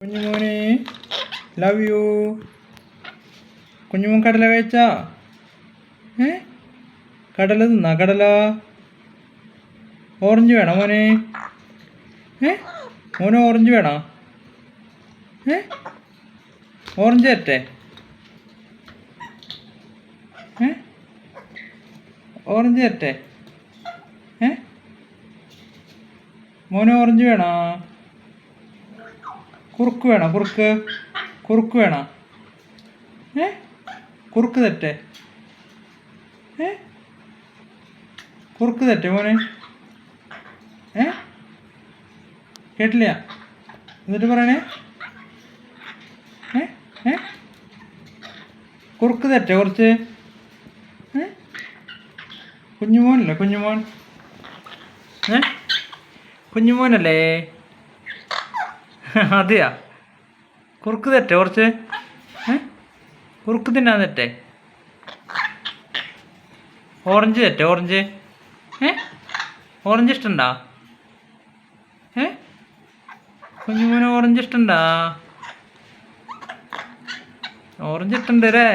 കുഞ്ഞുമോനെ love you. Kunjumon കടല കഴിച്ചാ? കടല തിന്നാ? കടല ഓറഞ്ച് വേണോ മോനെ? മോന് ഓറഞ്ച് വേണോ? ഓറഞ്ച് തരട്ടെ? ഓറഞ്ച് തരട്ടെ? മോന് ഓറഞ്ച് വേണോ? കുറുക്ക് വേണോ? കുറുക്ക് വേണോ? കുറുക്ക് തരട്ടെ? കുറുക്ക് തരട്ടെ മോനെ? കേട്ടില്ല, എന്നിട്ട് പറയണേ. കുറുക്ക് തരട്ടെ കുറച്ച്? കുഞ്ഞുമോനല്ലേ കുഞ്ഞുമോൻ? കുഞ്ഞുമോനല്ലേ? അതെയാ? കുറുക്ക് തരട്ടെ കുറച്ച്? കുറുക്ക് തിന്നാൻ തരട്ടെ? ഓറഞ്ച് തരട്ടെ? ഓറഞ്ച് ഓറഞ്ച് ഇഷ്ടണ്ടാ? കുഞ്ഞുമോന് ഓറഞ്ച് ഇഷ്ടണ്ടാ? ഓറഞ്ച് ഇഷ്ടണ്ട് അല്ലേ?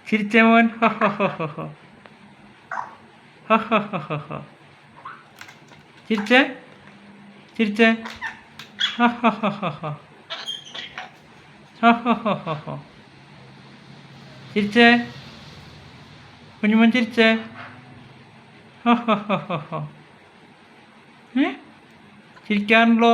ചിരിച്ചേ മോൻ? ചിരിച്ചേ ചിരിച്ചേ? ചിരിച്ചേ കുഞ്ഞുമോൻ? ചിരിച്ചേ? ചിരിക്കാറുണ്ടല്ലോ?